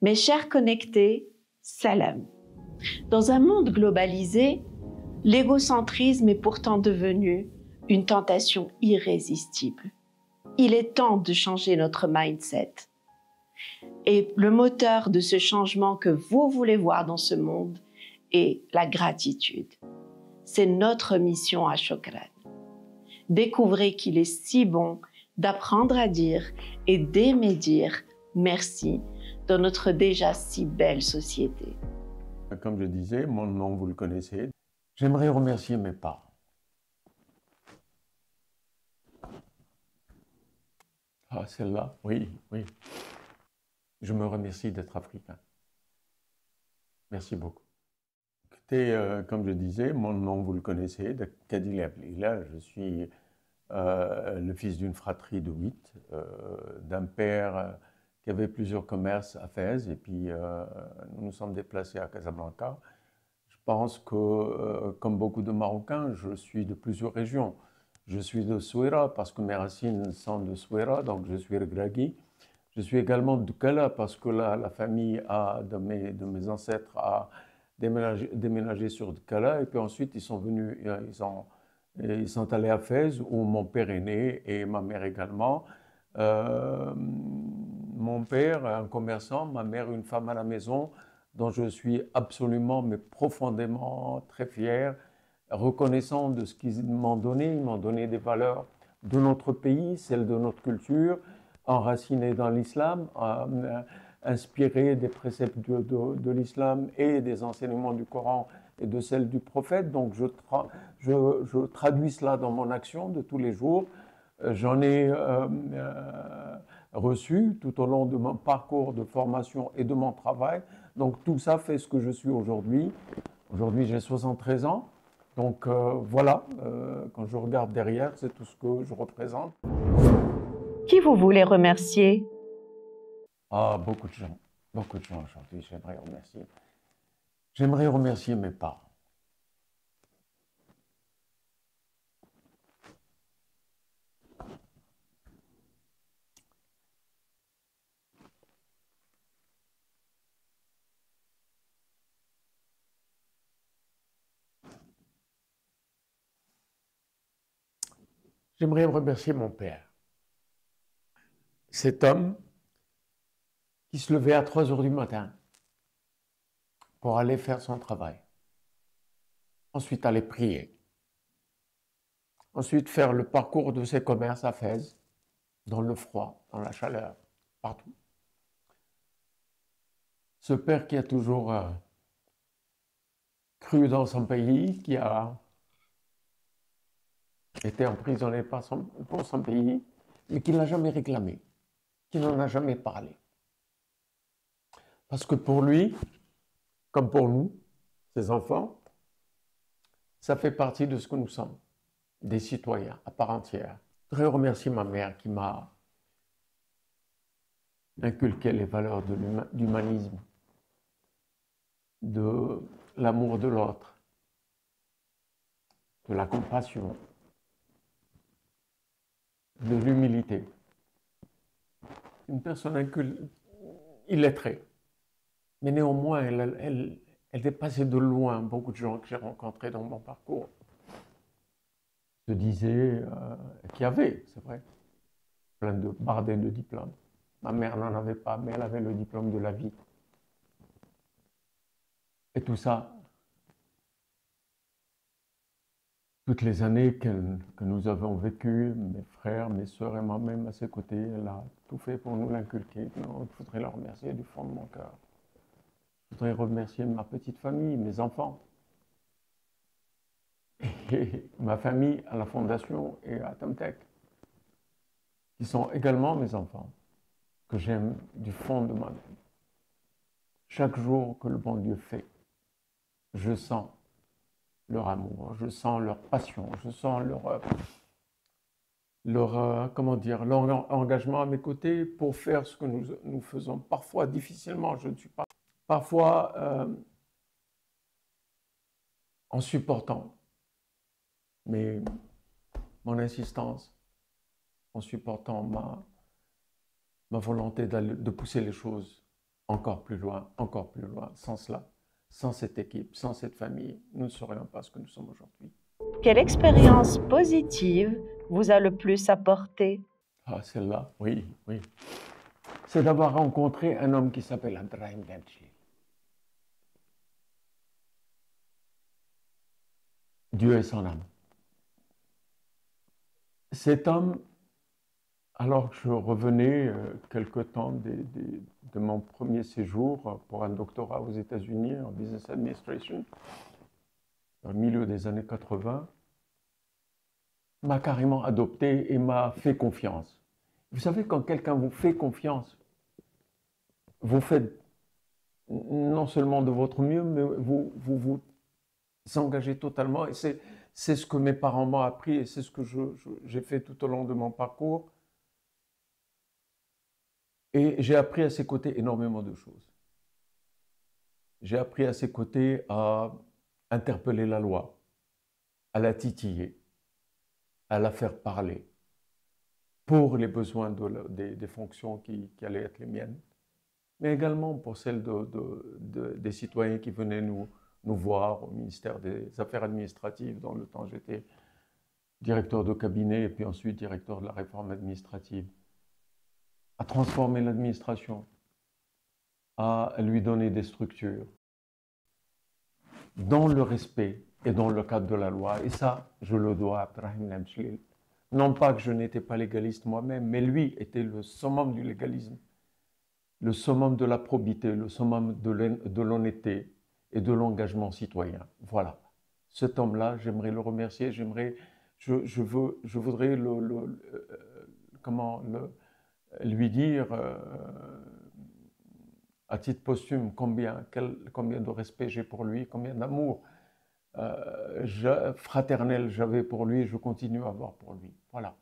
Mes chers connectés, salam. Dans un monde globalisé, l'égocentrisme est pourtant devenu une tentation irrésistible. Il est temps de changer notre mindset. Et le moteur de ce changement que vous voulez voir dans ce monde est la gratitude. C'est notre mission à Shokran. Découvrez qu'il est si bon d'apprendre à dire et d'aimer dire merci dans notre déjà si belle société. Comme je disais, mon nom, vous le connaissez. J'aimerais remercier mes parents. Ah, celle-là, oui, oui. Je me remercie d'être africain. Merci beaucoup. Écoutez, comme je disais, mon nom, vous le connaissez, de Kadili Ablila. Je suis le fils d'une fratrie de 8, d'un père qui avait plusieurs commerces à Fès, et puis nous nous sommes déplacés à Casablanca. Je pense que, comme beaucoup de Marocains, je suis de plusieurs régions. Je suis de Souira parce que mes racines sont de Souira, donc je suis Regragui. Je suis également de Kala parce que la famille de mes ancêtres a déménagé sur Kala, et puis ensuite ils sont venus, ils sont allés à Fès où mon père est né et ma mère également. Mon père, un commerçant, ma mère, une femme à la maison, dont je suis absolument, mais profondément très fier, reconnaissant de ce qu'ils m'ont donné. Ils m'ont donné des valeurs de notre pays, celles de notre culture, enracinées dans l'islam, inspirées des préceptes de l'islam et des enseignements du Coran et de celles du prophète. Donc je traduis cela dans mon action de tous les jours. J'en ai reçu tout au long de mon parcours de formation et de mon travail. Donc tout ça fait ce que je suis aujourd'hui. Aujourd'hui, j'ai 73 ans. Donc voilà, quand je regarde derrière, c'est tout ce que je représente. Qui vous voulez remercier? Ah, beaucoup de gens aujourd'hui, j'aimerais remercier. J'aimerais remercier mes parents. J'aimerais remercier mon père. Cet homme qui se levait à 3 heures du matin pour aller faire son travail. Ensuite, aller prier. Ensuite, faire le parcours de ses commerces à Fès, dans le froid, dans la chaleur, partout. Ce père qui a toujours cru dans son pays, qui a été emprisonné pour son pays, mais qui ne l'a jamais réclamé, qui n'en a jamais parlé. Parce que pour lui, comme pour nous, ses enfants, ça fait partie de ce que nous sommes, des citoyens à part entière. Je voudrais remercier ma mère qui m'a inculqué les valeurs de l'humanisme, de l'amour de l'autre, de la compassion, de l'humilité. Une personne illettrée, mais néanmoins, elle dépassait de loin beaucoup de gens que j'ai rencontrés dans mon parcours. Se disaient qu'il y avait, c'est vrai, plein de bardés de diplômes. Ma mère n'en avait pas, mais elle avait le diplôme de la vie. Et tout ça, toutes les années que nous avons vécues, mes frères, mes sœurs et moi-même à ses côtés, elle a tout fait pour nous l'inculquer. Je voudrais la remercier du fond de mon cœur. Je voudrais remercier ma petite famille, mes enfants, et ma famille à la Fondation et à Tamtec, qui sont également mes enfants, que j'aime du fond de moi-même. Chaque jour que le bon Dieu fait, je sens leur amour, je sens leur passion, je sens leur engagement à mes côtés pour faire ce que nous faisons. Parfois difficilement, je ne suis pas. Parfois en supportant, mais mon insistance, en supportant ma volonté de pousser les choses encore plus loin. Sans cela, sans cette équipe, sans cette famille, nous ne serions pas ce que nous sommes aujourd'hui. Quelle expérience positive vous a le plus apporté? Ah, celle-là, oui, oui. C'est d'avoir rencontré un homme qui s'appelle Abdrahim Lemchli. Dieu est son âme. Cet homme, alors que je revenais quelque temps de mon premier séjour pour un doctorat aux États-Unis en Business Administration, au milieu des années 80, m'a carrément adopté et m'a fait confiance. Vous savez, quand quelqu'un vous fait confiance, vous faites non seulement de votre mieux, mais vous engagez totalement. Et c'est ce que mes parents m'ont appris et c'est ce que j'ai fait tout au long de mon parcours. Et j'ai appris à ses côtés énormément de choses. J'ai appris à ses côtés à interpeller la loi, à la titiller, à la faire parler pour les besoins des fonctions qui allaient être les miennes, mais également pour celles des citoyens qui venaient nous voir au ministère des Affaires administratives. Dans le temps, j'étais directeur de cabinet et puis ensuite directeur de la réforme administrative. À transformer l'administration, à lui donner des structures dans le respect et dans le cadre de la loi. Et ça, je le dois à Abdrahim Lemchli. Non pas que je n'étais pas légaliste moi-même, mais lui était le summum du légalisme, le summum de la probité, le summum de l'honnêteté et de l'engagement citoyen. Voilà. Cet homme-là, j'aimerais le remercier, je voudrais lui dire à titre posthume combien de respect j'ai pour lui, combien d'amour fraternel j'avais pour lui et je continue à avoir pour lui. Voilà.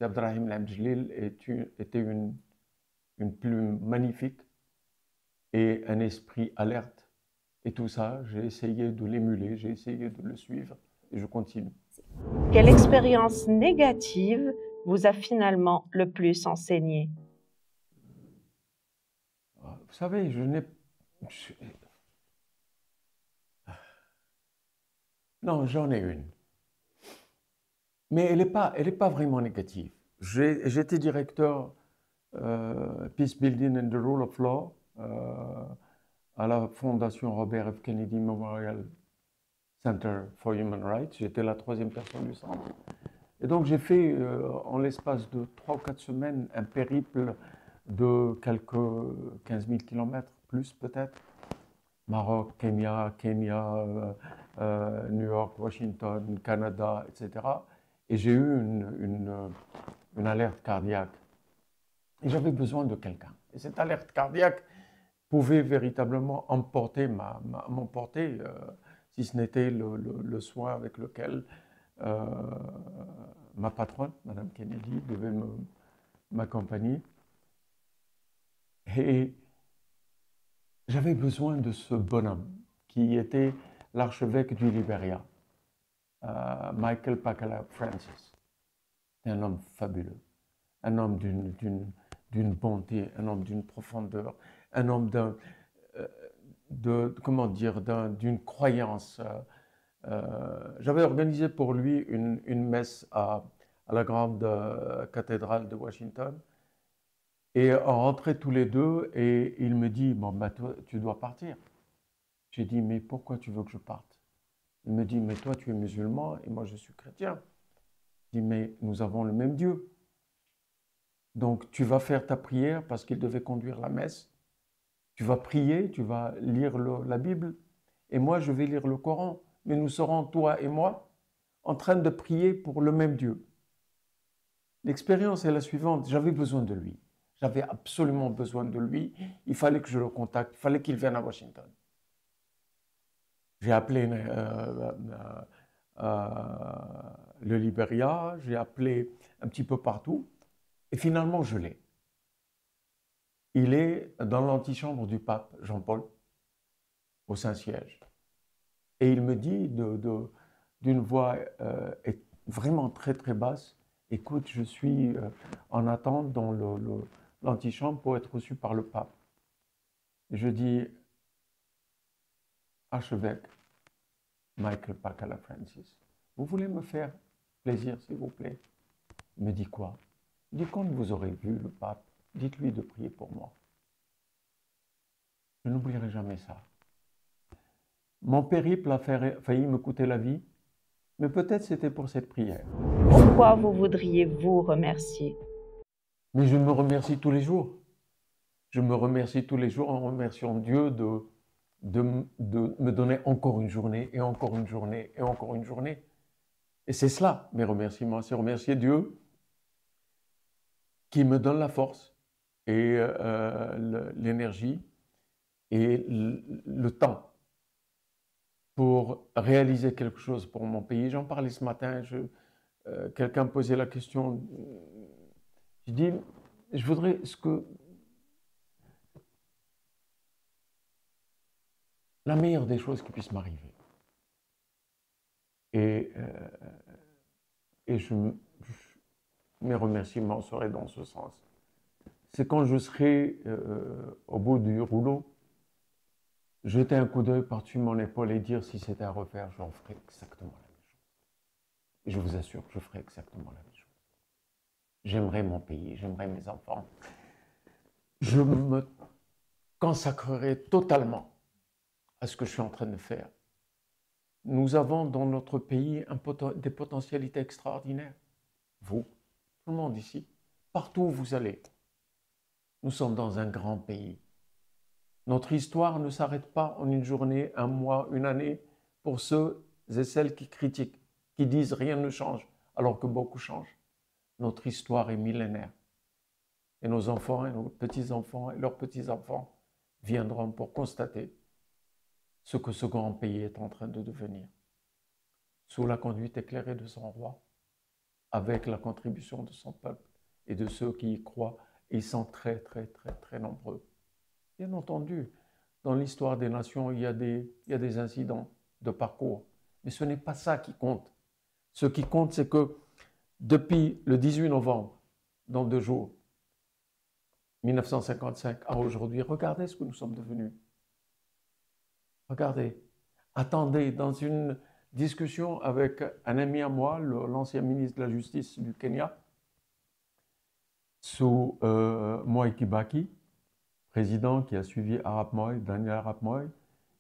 Abdrahim Lemchli était une plume magnifique et un esprit alerte. Et tout ça, j'ai essayé de l'émuler, j'ai essayé de le suivre et je continue. Quelle expérience négative vous a finalement le plus enseigné? Vous savez, non, j'en ai une. Mais elle n'est pas vraiment négative. J'étais directeur Peace Building and the Rule of Law à la Fondation Robert F. Kennedy Memorial Center for Human Rights. J'étais la troisième personne du centre. Et donc j'ai fait en l'espace de 3 ou 4 semaines un périple de quelques 15 000 kilomètres, plus peut-être. Maroc, Kenya, New York, Washington, Canada, etc. Et j'ai eu une alerte cardiaque. Et j'avais besoin de quelqu'un. Et cette alerte cardiaque pouvait véritablement m'emporter, si ce n'était le soin avec lequel ma patronne, Madame Kennedy, devait m'accompagner. Et j'avais besoin de ce bonhomme qui était l'archevêque du Libéria, Michael Pakala Francis. Un homme fabuleux, un homme d'une bonté, un homme d'une profondeur, un homme d'une croyance. J'avais organisé pour lui une messe à la grande cathédrale de Washington. Et on rentrait tous les deux et il me dit, bon, bah, toi, tu dois partir. J'ai dit, mais pourquoi tu veux que je parte? Il me dit, mais toi, tu es musulman et moi, je suis chrétien. Je dis, mais nous avons le même Dieu. Donc, tu vas faire ta prière parce qu'il devait conduire la messe. Tu vas prier, tu vas lire la Bible et moi, je vais lire le Coran. Mais nous serons, toi et moi, en train de prier pour le même Dieu. L'expérience est la suivante, j'avais besoin de lui. J'avais absolument besoin de lui. Il fallait que je le contacte. Il fallait qu'il vienne à Washington. J'ai appelé le Libéria, j'ai appelé un petit peu partout. Et finalement, je l'ai. Il est dans l'antichambre du pape Jean-Paul, au Saint-Siège. Et il me dit d'une voix vraiment très très basse, écoute, je suis en attente dans l'antichambre pour être reçu par le pape. Je dis, archevêque Michael Pakala Francis, vous voulez me faire plaisir, s'il vous plaît? Il me dit quoi? Il dit, quand vous aurez vu le pape, dites-lui de prier pour moi. Je n'oublierai jamais ça. Mon périple a failli me coûter la vie, mais peut-être c'était pour cette prière. Pourquoi vous voudriez vous remercier? Mais je me remercie tous les jours. Je me remercie tous les jours en remerciant Dieu de me donner encore une journée, et encore une journée, et encore une journée. Et c'est cela, mes remerciements, c'est remercier Dieu qui me donne la force et l'énergie et le temps pour réaliser quelque chose pour mon pays. J'en parlais ce matin, quelqu'un me posait la question, je dis, je voudrais la meilleure des choses qui puisse m'arriver. Et mes remerciements seraient dans ce sens. C'est quand je serai au bout du rouleau, jeter un coup d'œil par-dessus mon épaule et dire si c'était à refaire, j'en ferai exactement la même chose. Et je vous assure, je ferai exactement la même chose. J'aimerais mon pays, j'aimerais mes enfants. Je me consacrerai totalement à ce que je suis en train de faire. Nous avons dans notre pays des potentialités extraordinaires. Vous, tout le monde ici, partout où vous allez. Nous sommes dans un grand pays. Notre histoire ne s'arrête pas en une journée, un mois, une année, pour ceux et celles qui critiquent, qui disent rien ne change, alors que beaucoup changent. Notre histoire est millénaire. Et nos enfants et nos petits-enfants et leurs petits-enfants viendront pour constater ce que ce grand pays est en train de devenir, sous la conduite éclairée de son roi, avec la contribution de son peuple et de ceux qui y croient. Et ils sont très, très, très, très nombreux. Bien entendu, dans l'histoire des nations, il y a des incidents de parcours, mais ce n'est pas ça qui compte. Ce qui compte, c'est que depuis le 18 novembre, dans 2 jours, 1955 à aujourd'hui, regardez ce que nous sommes devenus. Regardez, attendez, dans une discussion avec un ami à moi, l'ancien ministre de la Justice du Kenya, sous Mwai Kibaki, président qui a suivi Daniel Arap Moi,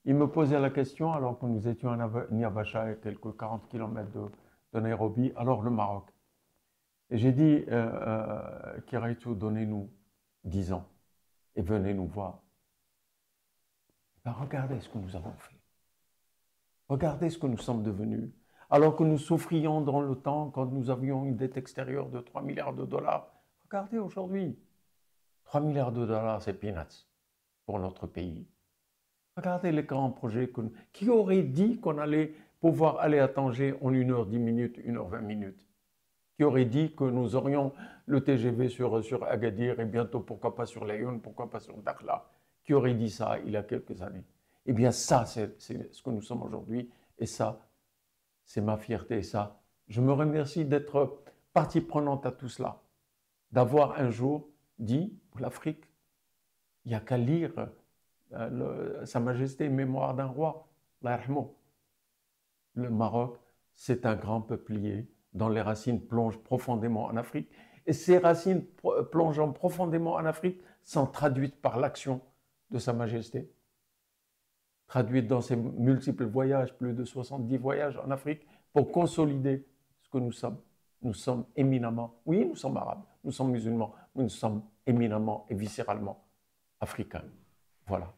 il me posait la question, alors que nous étions à Niabasha, à quelques 40 km de Nairobi, alors le Maroc. Et j'ai dit, Kiraitu, donnez-nous 10 ans et venez nous voir. Ben, regardez ce que nous avons fait. Regardez ce que nous sommes devenus. Alors que nous souffrions dans le temps, quand nous avions une dette extérieure de 3 milliards de dollars, regardez aujourd'hui. 3 milliards de dollars, c'est peanuts pour notre pays. Regardez les grands projets. Qui aurait dit qu'on allait pouvoir aller à Tanger en 1h10 minutes, 1h20 minutes? Qui aurait dit que nous aurions le TGV sur Agadir et bientôt, pourquoi pas sur Lyon, pourquoi pas sur Dakhla? Qui aurait dit ça il y a quelques années? Eh bien, ça, c'est ce que nous sommes aujourd'hui. Et ça, c'est ma fierté. Et ça, je me remercie d'être partie prenante à tout cela. D'avoir un jour dit, pour l'Afrique, il n'y a qu'à lire Sa Majesté, Mémoire d'un roi, le Maroc, c'est un grand peuplier dont les racines plongent profondément en Afrique. Et ces racines plongeant profondément en Afrique sont traduites par l'action de Sa Majesté, traduites dans ses multiples voyages, plus de 70 voyages en Afrique, pour consolider ce que nous sommes. Nous sommes éminemment, oui, nous sommes arabes, nous sommes musulmans, mais nous sommes éminemment et viscéralement africains. Voilà.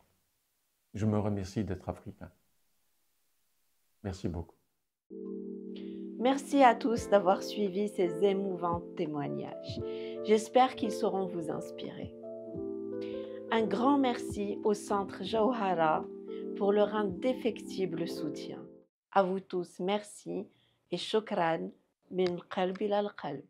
Je me remercie d'être africain. Merci beaucoup. Merci à tous d'avoir suivi ces émouvants témoignages. J'espère qu'ils sauront vous inspirer. Un grand merci au Centre Jawhara pour leur indéfectible soutien. À vous tous, merci et shukran min qalbi lal qalb.